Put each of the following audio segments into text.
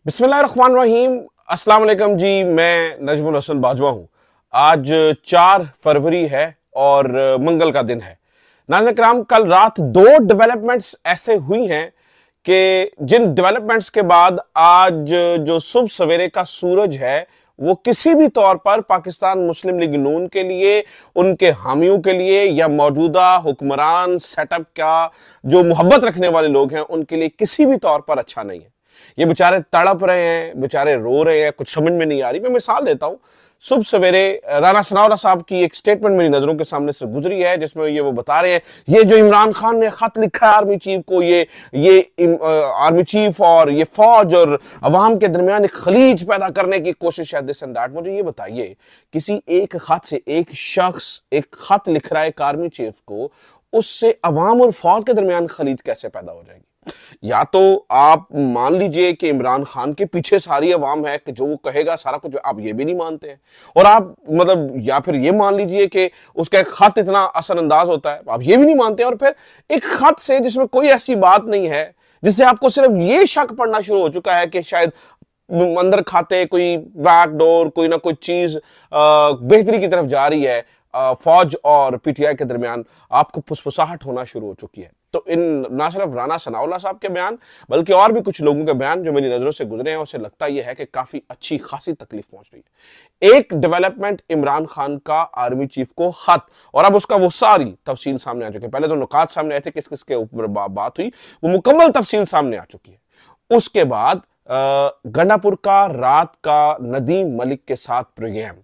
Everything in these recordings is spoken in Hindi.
बिस्मिल्लाहिर्रहमानिर्रहीम। अस्सलाम वालेकुम जी, मैं नजमुल हसन बाजवा हूँ। आज 4 फरवरी है और मंगल का दिन है। नाज़रीन किराम, कल रात 2 डेवलपमेंट्स ऐसे हुई हैं कि जिन डेवलपमेंट्स के बाद आज जो सुबह सवेरे का सूरज है वो किसी भी तौर पर पाकिस्तान मुस्लिम लीग नून के लिए, उनके हामियों के लिए या मौजूदा हुक्मरान सेटअप का जो मोहब्बत रखने वाले लोग हैं उनके लिए किसी भी तौर पर अच्छा नहीं है। ये बेचारे तड़प रहे हैं, बेचारे रो रहे हैं, कुछ समझ में नहीं आ रही। मैं मिसाल देता हूं, सुबह सवेरे राना सनाउल्लाह साहब की एक स्टेटमेंट मेरी नजरों के सामने से गुजरी है जिसमें ये वो बता रहे हैं, ये जो इमरान खान ने खत लिखा है आर्मी चीफ को, ये आर्मी चीफ और ये फौज और अवाम के दरमियान एक खलीज पैदा करने की कोशिश है, दिस एंड दैट। मुझे ये बताइए, किसी एक खत से एक शख्स एक खत लिख रहा है एक आर्मी चीफ को, उससे अवाम और फौज के दरमियान खलीज कैसे पैदा हो जाएगी? या तो आप मान लीजिए कि इमरान खान के पीछे सारी अवाम है कि जो वो कहेगा सारा कुछ, आप ये भी नहीं मानते हैं, और आप मतलब या फिर ये मान लीजिए कि उसका एक खत इतना असरअंदाज होता है, आप ये भी नहीं मानते हैं, और फिर एक खत से जिसमें कोई ऐसी बात नहीं है जिससे आपको सिर्फ ये शक पड़ना शुरू हो चुका है कि शायद अंदर खाते कोई बैकडोर, कोई ना कोई चीज बेहतरी की तरफ जा रही है, फौज और पीटीआई के दरमियान आपको फुसफुसाहट होना शुरू हो चुकी है। तो इन ना सिर्फ राना सनाउल्लाह साहब के बयान बल्कि और भी कुछ लोगों के बयान जो मेरी नजरों से गुजरे हैं, उससे लगता यह है कि काफी अच्छी खासी तकलीफ पहुंच रही है। एक डेवलपमेंट इमरान खान का आर्मी चीफ को खत, और अब उसका वो सारी तफसील सामने आ चुकी है। पहले तो नुकात सामने आए थे, किस किस के ऊपर बात हुई, वो मुकम्मल तफसील सामने आ चुकी है। उसके बाद गंडापुर का रात का नदीम मलिक के साथ प्रोग्राम,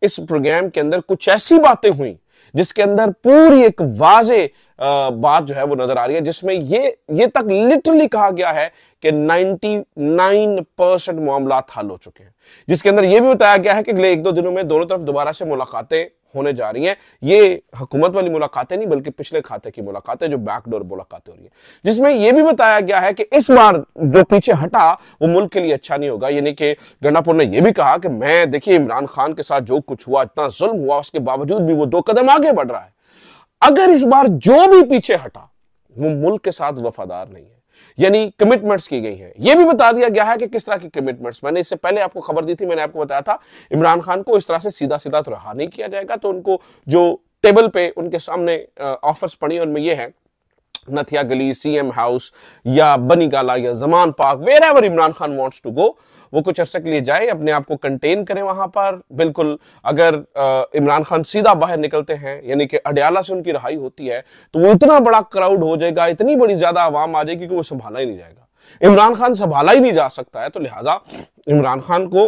इस प्रोग्राम के अंदर कुछ ऐसी बातें हुई जिसके अंदर पूरी एक वाजे बात जो है वो नजर आ रही है, जिसमें ये तक लिटरली कहा गया है कि 99% मामला हल हो चुके हैं, जिसके अंदर यह भी बताया गया है कि अगले 1-2 दिनों में दोनों तरफ दोबारा से मुलाकातें होने जा रही हैं। ये हुकूमत वाली मुलाकातें नहीं बल्कि पिछले खाते की मुलाकातें, जो बैकडोर मुलाकातें हो रही है, जिसमें यह भी बताया गया है कि इस बार जो पीछे हटा वो मुल्क के लिए अच्छा नहीं होगा। यानी कि गंडापुर ने यह भी कहा कि मैं देखिए इमरान खान के साथ जो कुछ हुआ, इतना जुल्म हुआ, उसके बावजूद भी वो 2 कदम आगे बढ़ रहा है। अगर इस बार जो भी पीछे हटा वो मुल्क के साथ वफादार नहीं है, यानी कमिटमेंट्स की गई हैं। यह भी बता दिया गया है कि किस तरह की कमिटमेंट्स, मैंने इससे पहले आपको खबर दी थी, मैंने आपको बताया था इमरान खान को इस तरह से सीधा सीधा तो रहा नहीं किया जाएगा। तो उनको जो टेबल पे उनके सामने ऑफर्स पड़ी, उनमें यह है नथिया गली, सीएम हाउस या बनी गाला या Zaman park, wherever Imran Khan wants to go, वो कुछ अर्से के लिए जाए, अपने आप को कंटेन करें वहां पर। बिल्कुल अगर इमरान खान सीधा बाहर निकलते हैं, यानी कि अडयाला से उनकी रहाई होती है, तो वो इतना बड़ा क्राउड हो जाएगा, इतनी बड़ी ज्यादा आवाम आ जाएगी कि वो संभाला ही नहीं जाएगा। इमरान खान संभाला ही नहीं जा सकता है, तो लिहाजा इमरान खान को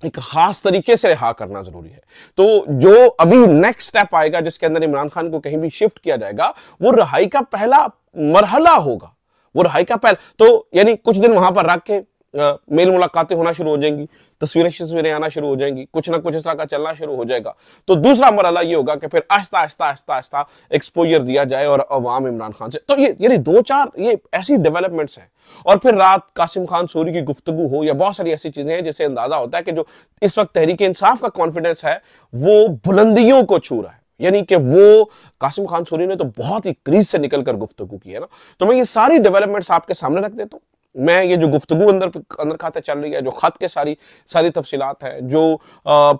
एक खास तरीके से रिहा करना जरूरी है। तो जो अभी नेक्स्ट स्टेप आएगा जिसके अंदर इमरान खान को कहीं भी शिफ्ट किया जाएगा, वो रिहाई का पहला मरहला होगा, वो रिहाई का पहला, तो यानी कुछ दिन वहां पर रख के मेल मुलाकातें होना शुरू हो जाएंगी, तस्वीरें आना शुरू हो जाएंगी, कुछ ना कुछ इस तरह का चलना शुरू हो जाएगा। तो दूसरा मरहला ये होगा कि फिर आहिस्ता आहिस्ता आहिस्ता आहिस्ता एक्सपोजर दिया जाए और अवाम इमरान खान से। तो ये यानी 2-4 ये ऐसी डेवलपमेंट्स हैं। और फिर रात कासिम खान सूरी की गुफ्तगू हो या बहुत सारी ऐसी चीजें हैं जिससे अंदाजा होता है कि जो इस वक्त तहरीक इंसाफ का कॉन्फिडेंस है वो बुलंदियों को छू रहा है, यानी कि वो कासिम खान सूरी ने तो बहुत ही क्रीज से निकलकर गुफ्तगू की है ना। तो मैं ये सारी डेवलपमेंट्स आपके सामने रख देता हूं। मैं ये जो गुफ्तगू अंदर खाते चल रही है, जो खत के सारी तफसीलात हैं, जो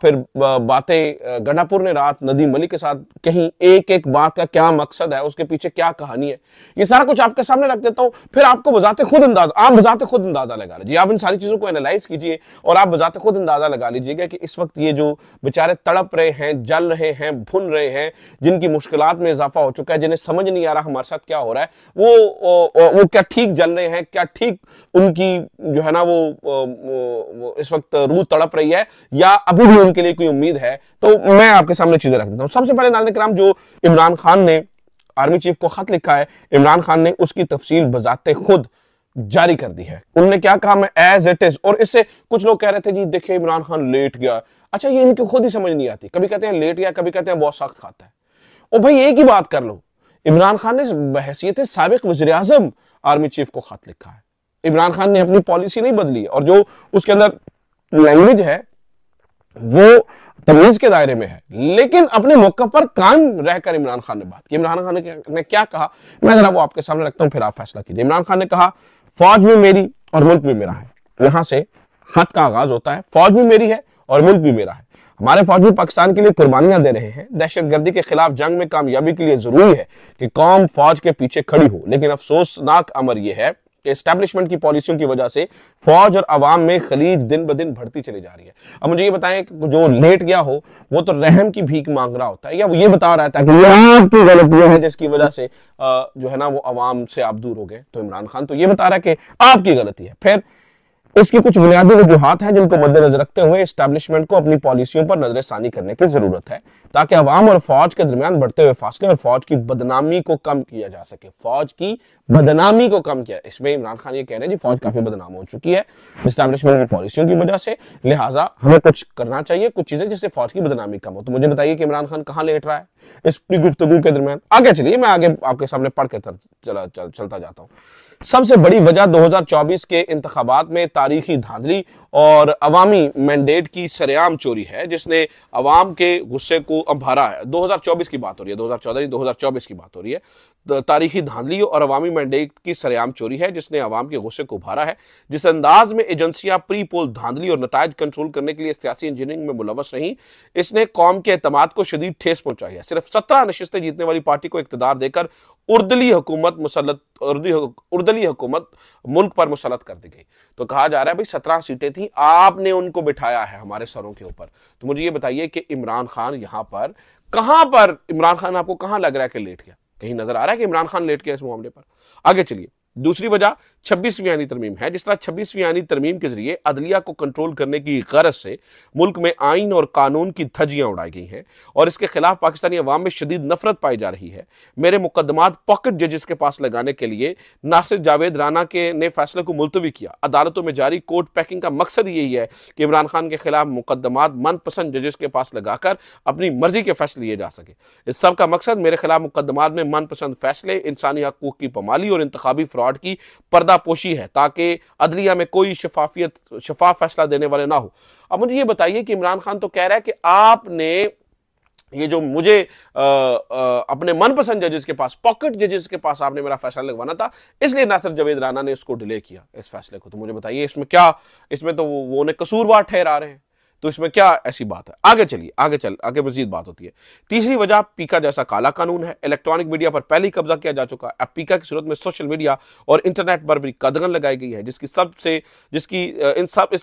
फिर बातें गंडापुर ने रात नदीम मलिक के साथ कहीं, एक बात का क्या मकसद है, उसके पीछे क्या कहानी है, ये सारा कुछ आपके सामने रख देता हूं। फिर आपको बजाते खुद अंदाजा लगा लीजिए, आप इन सारी चीजों को एनालाइज कीजिए और आप बजाते खुद अंदाजा लगा लीजिएगा कि इस वक्त ये जो बेचारे तड़प रहे हैं, जल रहे हैं, भुन रहे हैं, जिनकी मुश्किलात में इजाफा हो चुका है, जिन्हें समझ नहीं आ रहा हमारे साथ क्या हो रहा है, वो क्या ठीक जल रहे हैं, क्या ठीक उनकी जो है ना वो इस वक्त रूह तड़प रही है, या अभी भी उनके लिए कोई उम्मीद है। तो मैं आपके सामने चीजें रख देता हूं। सबसे पहले नाज़रीन किराम, जो इमरान खान ने आर्मी चीफ को खत लिखा है, इमरान खान ने उसकी तफसील बजाते खुद जारी कर दी है। उन्होंने क्या कहा, मैं एज इट इज, और इससे कुछ लोग कह रहे थे जी देखिए इमरान खान लेट गया। अच्छा, ये इनकी खुद ही समझ नहीं आती, कभी कहते हैं लेट गया, कभी कहते हैं बहुत सख्त खाता है। और भाई एक ही बात कर लो, इमरान खान ने बहैसियत साबिक वज़ीर आज़म आर्मी चीफ को खत लिखा है। इमरान खान ने अपनी पॉलिसी नहीं बदली, और जो उसके अंदर लैंग्वेज है वो तमीज के दायरे में है, लेकिन अपने मौके पर कायम रहकर इमरान खान ने बात की। इमरान खान ने क्या कहा, मैं जरा वो आपके सामने रखता हूं, फिर आप फैसला कीजिए। इमरान खान ने कहा, फौज भी मेरी और मुल्क भी मेरा है, यहां से खत का आगाज होता है। फौज भी मेरी है और मुल्क भी मेरा है। हमारे फौजी पाकिस्तान के लिए कुर्बानियां दे रहे हैं। दहशतगर्दी के खिलाफ जंग में कामयाबी के लिए जरूरी है कि कौम फौज के पीछे खड़ी हो, लेकिन अफसोसनाक अमर यह है कि एस्टैब्लिशमेंट की पॉलिसियों की वजह से फौज और अवाम में खलीज दिन ब दिन बढ़ती चली जा रही है। अब मुझे ये बताएं कि जो लेट गया हो वो तो रहम की भीख मांग रहा होता है, या वो ये बता रहा था कि ये आपकी गलतियां हैं जिसकी वजह से जो है ना वो अवाम से आप दूर हो गए। तो इमरान खान तो ये बता रहा है कि आपकी गलती है। फिर इसकी कुछ बुनियादी वजूहात हैं जिनको मद्देनजर रखते हुए एस्टैब्लिशमेंट को अपनी पॉलिसियों पर नजरसानी करने की जरूरत है, ताकि अवाम और फौज के दरमियान बढ़ते हुए फासले और फौज की बदनामी को कम किया जा सके। फौज की बदनामी को कम किया, इसमें इमरान खान ये कह रहे हैं जी फौज काफी बदनाम हो चुकी है एस्टैब्लिशमेंट की पॉलिसियों की वजह से, लिहाजा हमें कुछ करना चाहिए, कुछ चीजें जिससे फौज की बदनामी कम हो। तो मुझे बताइए कि इमरान खान कहां लेट रहा है इस पूरी गुफ्तगू के दरमियान। आगे चलिए, मैं आगे आपके सामने पढ़ के चलता जाता हूं। सबसे बड़ी वजह 2024 के इंतखाबात में तारीखी धांधली और अवामी मैंडेट की सरेआम चोरी है, जिसने अवाम के गुस्से को अंभारा है। 2024 की बात हो रही है, 2014 नहीं 2024 की बात हो रही है। तारीखी धांधली और अवामी मैंडेट की सरेआम चोरी है जिसने अवाम के गुस्से को उभारा है। जिस अंदाज में एजेंसियां प्री पोल धांधली और नतायज कंट्रोल करने के लिए सियासी इंजीनियरिंग में मुलव्वस रही, इसने कौम के एतमाद को शदीद ठेस पहुंचाई है। सिर्फ 17 नशिस्तें जीतने वाली पार्टी को इक्तदार देकर उर्दली हुकूमत मुल्क पर मुसल्लत कर दी गई। तो कहा जा रहा है भाई 17 सीटें थी, आपने उनको बिठाया है हमारे सरों के ऊपर। तो मुझे ये बताइए कि इमरान खान यहां पर कहां पर, इमरान खान आपको कहां लग रहा है कि लेट गया? कहीं नजर आ रहा है कि इमरान खान लेट गया इस मामले पर? आगे चलिए। दूसरी वजह 26वीं आईनी तरमीम है। जिस तरह 26वीं आईनी तरमीम के जरिए अदलिया को कंट्रोल करने की गरज से मुल्क में आइन और कानून की धज्जियां उड़ाई गई हैं और इसके खिलाफ पाकिस्तानी अवाम में शदीद नफरत पाई जा रही है। मेरे मुकदमात पॉकेट जजेस के पास लगाने के लिए नासिर जावेद राना के ने फैसले को मुलतवी किया। अदालतों में जारी कोर्ट पैकिंग का मकसद यही है कि इमरान खान के खिलाफ मुकदमात मनपसंद जजेस के पास लगाकर अपनी मर्जी के फैसले लिए जा सके। इस सब का मकसद मेरे खिलाफ मुकदमात में मनपसंद फैसले, इंसानी हकूक की पामाली और इंतखाबी फ्रॉड की पर्दापोशी है, ताकि अदलिया में कोई शफाफ फैसला देने वाले ना हो। अब मुझे ये बताइए कि इमरान खान तो कह रहा है कि आपने ये जो मुझे अपने मनपसंद जजेस के पास, पॉकेट जजेस के पास आपने मेरा फैसला लगवाना था, इसलिए नासिर जावेद राना ने इसको डिले किया, इस फैसले को। तो मुझे बताइए इसमें क्या, इसमें तो वो उन्हें कसूरवार ठहरा रहे हैं, तो इसमें क्या ऐसी बात है? आगे चलिए, आगे मजीद बात होती है। तीसरी वजह पीका जैसा काला कानून है। इलेक्ट्रॉनिक मीडिया पर पहले ही कब्जा किया जा चुका है। अब पीका की सूरत में सोशल मीडिया और इंटरनेट पर भी कदगन लगाई गई है, इस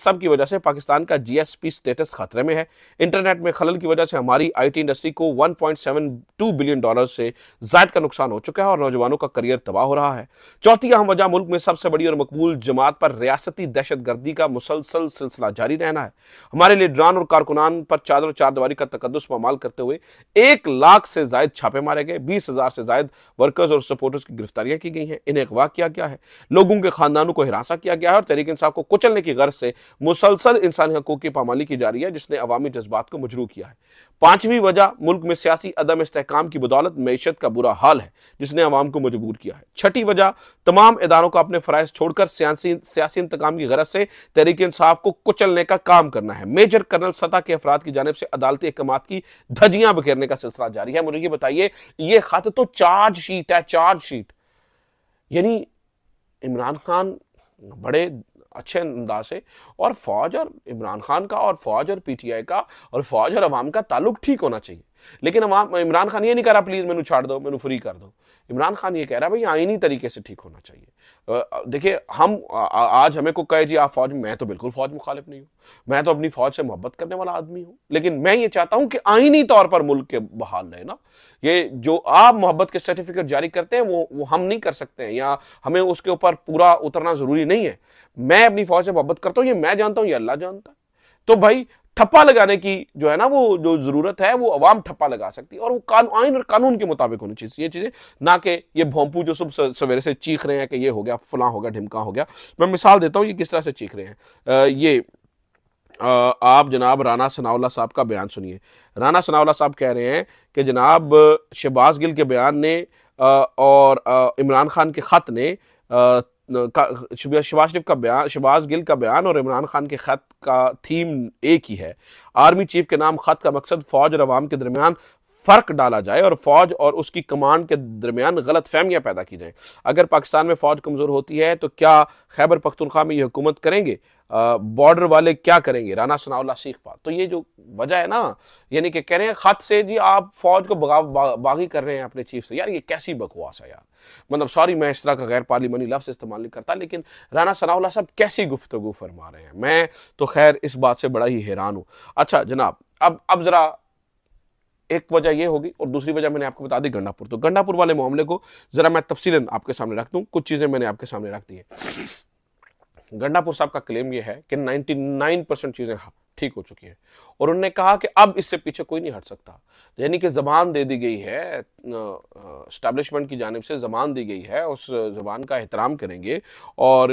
सब की वजह से पाकिस्तान का जीएसपी स्टेटस खतरे में है। इंटरनेट में खलल की वजह से हमारी आईटी इंडस्ट्री को $1.72 बिलियन से ज्यादा का नुकसान हो चुका है और नौजवानों का करियर तबाह हो रहा है। चौथी अहम वजह मुल्क में सबसे बड़ी और मकबूल जमात पर रियासती दहशतगर्दी का मुसलसल सिलसिला जारी रहना है। हमारे लीडरान और कारकुनान पर चादर और चारदीवारी का तकद्दुस पामाल करते हुए 1 लाख से ज्यादा छापे मारे गए, 20,000 से ज्यादा वर्कर्स और सपोर्टर्स की गिरफ्तारियां की गई हैं, इन्हें अगवा किया गया है, लोगों के खानदानों को हिरासा किया गया है और तहरीक इंसाफ को कुचलने की गर्ज से मुसलसल इंसानी हकूक की पामाली की जा रही है, जिसने अवामी जज्बात को मजरू किया है। पांचवी वजह मुल्क में सियासी अदम इस्तेहकाम की बदौलत मईशत का बुरा हाल है, जिसने अवाम को मजबूर किया है। छठी वजह तमाम इदारों को अपने फराइज छोड़कर सियासी इंतकाम की गरज से तहरीक इंसाफ को कुचलने का काम करना है। मेजर कर्नल सतह के अफराद की जानिब से अदालती अहकामात की धज्जियां बिखेरने का सिलसिला जारी है। मुझे ये बताइए, ये खत तो चार्जशीट है, चार्जशीट। यानी इमरान खान बड़े अच्छे अंदाज से, और फौज और इमरान खान का और फौज और पीटीआई का और फौज और अवाम का ताल्लुक ठीक होना चाहिए, लेकिन इमरान खान ये नहीं कह रहा प्लीज मैनू छाड़ दो, मैनू फ्री कर दो। इमरान खान ये कह रहा है भाई आईनी तरीके से ठीक होना चाहिए। देखिए, हम आज हमें को कहे जी आप फौज, मैं तो बिल्कुल फौज मुखालिफ नहीं हूं, मैं तो अपनी फौज से मोहब्बत करने वाला आदमी हूं, लेकिन मैं ये चाहता हूं कि आईनी तौर पर मुल्क के बहाल रहे ना। ये जो आप मोहब्बत के सर्टिफिकेट जारी करते हैं वो हम नहीं कर सकते हैं, या हमें उसके ऊपर पूरा उतरना जरूरी नहीं है। मैं अपनी फौज से मोहब्बत करता हूं, ये मैं जानता हूं, ये अल्लाह जानता है। तो भाई ठप्पा लगाने की जो है ना वो जो जरूरत है वो अवाम ठप्पा लगा सकती है, और वो आइन और कानून के मुताबिक होनी चाहिए ये चीजें, ना कि ये भोंपू जो सुबह सवेरे से चीख रहे हैं कि ये हो गया, फलां हो गया, ढिमका हो गया। मैं मिसाल देता हूं ये किस तरह से चीख रहे हैं। आप जनाब राना सनाउल्लाह साहब का बयान सुनिए। राना सनाउल्लाह साहब कह रहे हैं कि जनाब शहबाज गिल के बयान ने और इमरान खान के खत ने शहबाज गिल का बयान और इमरान खान के खत का थीम एक ही है। आर्मी चीफ के नाम खत का मकसद फौज और अवाम के दरमियान फर्क डाला जाए और फौज और उसकी कमांड के दरमियान गलत फहमियां पैदा की जाए। अगर पाकिस्तान में फौज कमजोर होती है तो क्या खैबर पख्तूनख्वा में ये हुकूमत करेंगे? बॉर्डर वाले क्या करेंगे? राना सनाउल्लाह सीख पात। तो ये जो वजह है ना, यानी कि कह रहे हैं खत से जी आप फौज को बागी कर रहे हैं अपने चीफ से। यार ये कैसी बकवास है यार। मतलब सॉरी मैं इस तरह का गैर पार्लिमानी लफ्ज इस्तेमाल नहीं करता, लेकिन राना सनाउल्लाह साहब कैसी गुफ्तगू फरमा रहे हैं। मैं तो खैर इस बात से बड़ा ही हैरान हूं। अच्छा जनाब, अब जरा एक वजह यह होगी और दूसरी वजह मैंने आपको बता दी गंडापुर। तो गंडापुर वाले मामले को जरा मैं तफसीलन आपके सामने रख दूं। कुछ चीजें मैंने आपके सामने रख दी है। गंडापुर साहब का क्लेम यह है कि 99% चीजें ठीक हो चुकी है और उन्होंने कहा कि अब इससे पीछे कोई नहीं हट सकता। यानी कि जबान दे दी गई है, एस्टैब्लिशमेंट की जानिब से जबान दी गई है, उस जबान का एहतराम करेंगे और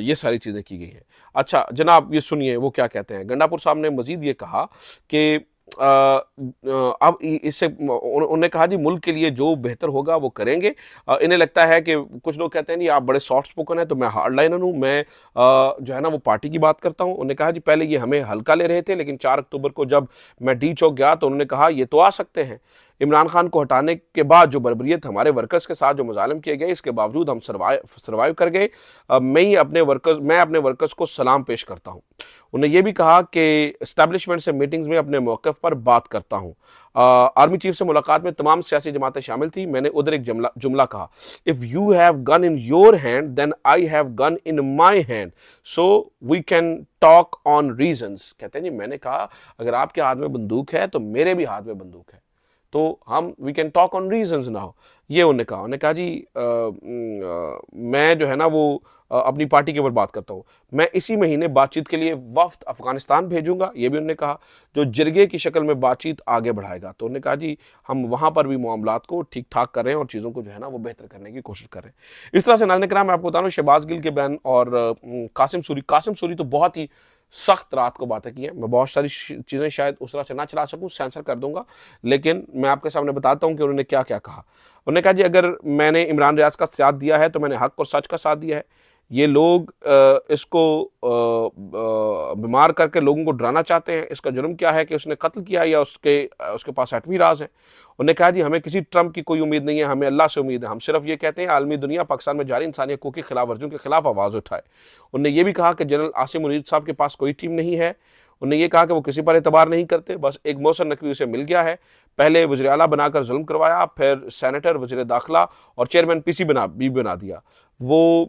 ये सारी चीजें की गई है। अच्छा जनाब ये सुनिए वो क्या कहते हैं। गंडापुर साहब ने मजीद ये कहा कि अब इससे उन्होंने कहा जी मुल्क के लिए जो बेहतर होगा वो करेंगे। इन्हें लगता है कि कुछ लोग कहते हैं जी आप बड़े सॉफ्ट स्पोकन है, तो मैं हार्ड लाइनर हूँ, मैं जो है ना वो पार्टी की बात करता हूँ। उन्होंने कहा जी पहले ये हमें हल्का ले रहे थे, लेकिन 4 अक्टूबर को जब मैं डी चौक गया तो उन्होंने कहा ये तो आ सकते हैं। इमरान खान को हटाने के बाद जो बर्बरियत हमारे वर्कर्स के साथ जो मुजालिम किए गए, इसके बावजूद हम सर्वाइव कर गए। मैं अपने वर्कर्स को सलाम पेश करता हूँ। उन्होंने ये भी कहा कि एस्टैब्लिशमेंट से मीटिंग्स में अपने मौक़िफ़ पर बात करता हूँ। आर्मी चीफ से मुलाकात में तमाम सियासी जमातें शामिल थी। मैंने उधर एक जुमला कहा, if you have gun in your hand then I have gun in my hand, so we can talk on reasons. कहते हैं जी मैंने कहा अगर आपके हाथ में बंदूक है तो मेरे भी हाथ में बंदूक है, तो हम we can talk on reasons now. ये उन्होंने कहा जी मैं जो है ना वो अपनी पार्टी के ऊपर बात करता हूँ। मैं इसी महीने बातचीत के लिए वफ्द अफगानिस्तान भेजूंगा, ये भी उन्होंने कहा, जो जिरगे की शक्ल में बातचीत आगे बढ़ाएगा। तो उन्होंने कहा जी हम वहाँ पर भी मामलात को ठीक ठाक कर रहे हैं और चीज़ों को जो है ना वो बेहतर करने की कोशिश कर रहे हैं। इस तरह से नाज़रीन किराम मैं आपको बता रहा हूँ शहबाज गिल के बयान और कासिम सूरी तो बहुत ही सख्त रात को बातें की हैं। मैं बहुत सारी चीज़ें शायद उस तरह से ना चला सकूं, सेंसर कर दूंगा, लेकिन मैं आपके सामने बताता हूं कि उन्होंने क्या क्या कहा। उन्होंने कहा जी अगर मैंने इमरान रियाज का साथ दिया है तो मैंने हक और सच का साथ दिया है। ये लोग इसको बीमार करके लोगों को डराना चाहते हैं। इसका जुर्म क्या है कि उसने कत्ल किया या उसके पास एटमी राज है। उन्होंने कहा जी हमें किसी ट्रंप की कोई उम्मीद नहीं है, हमें अल्लाह से उम्मीद है। हम सिर्फ ये कहते हैं आलमी दुनिया पाकिस्तान में जारी इंसानी हकूक़ की खिलाफ वर्जियों के खिलाफ आवाज़ उठाए। उन्होंने ये भी कहा कि जनरल आसिम मुनीर साहब के पास कोई टीम नहीं है। उन्होंने ये कहा कि वो किसी पर एतबार नहीं करते, बस एक मोहसिन नकवी उसे मिल गया है। पहले वज़ीर आला बनाकर जुल्म करवाया, फिर सेनेटर, वज़ीर दाखिला और चेयरमैन पीसी बना दिया। वो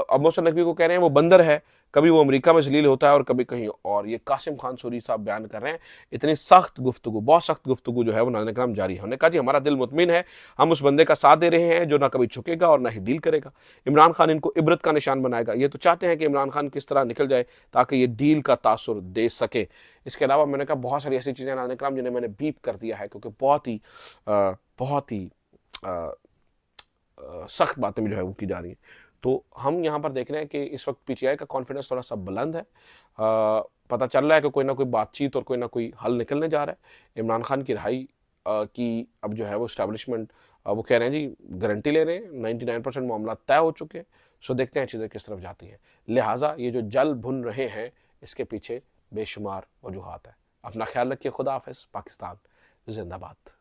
अब मोहसिन नकवी को कह रहे हैं वो बंदर है, कभी वो अमेरिका में जलील होता है और कभी कहीं और। ये कासिम खान सूरी साहब बयान कर रहे हैं। इतनी सख्त गुफ्तगू, बहुत सख्त गुफ्तगू जो है वो नाज़रीन किराम जारी है। उन्होंने कहा जी हमारा दिल मुतमिन है, हम उस बंदे का साथ दे रहे हैं जो ना कभी झुकेगा और ना ही डील करेगा। इमरान खान इनको इबरत का निशान बनाएगा। ये तो चाहते हैं कि इमरान खान किस तरह निकल जाए ताकि ये डील का तासुर दे सके। इसके अलावा मैंने कहा बहुत सारी ऐसी चीज़ें नाज़रीन किराम जिन्हें मैंने बीप कर दिया है, क्योंकि बहुत ही सख्त बातें जो है वो की जा रही हैं। तो हम यहाँ पर देख रहे हैं कि इस वक्त पीटीआई का कॉन्फिडेंस थोड़ा सा बुलंद है। पता चल रहा है कि कोई ना कोई बातचीत और कोई ना कोई हल निकलने जा रहा है। इमरान खान की रिहाई की अब जो है वो इस्टेब्लिशमेंट वो कह रहे हैं जी गारंटी ले रहे हैं। 99% मामला तय हो चुके हैं। सो देखते हैं चीज़ें किस तरफ जाती हैं। लिहाजा ये जो जल भुन रहे हैं इसके पीछे बेशुमार वजूहात है। अपना ख्याल रखिए। खुदा हाफिज़। पाकिस्तान जिंदाबाद।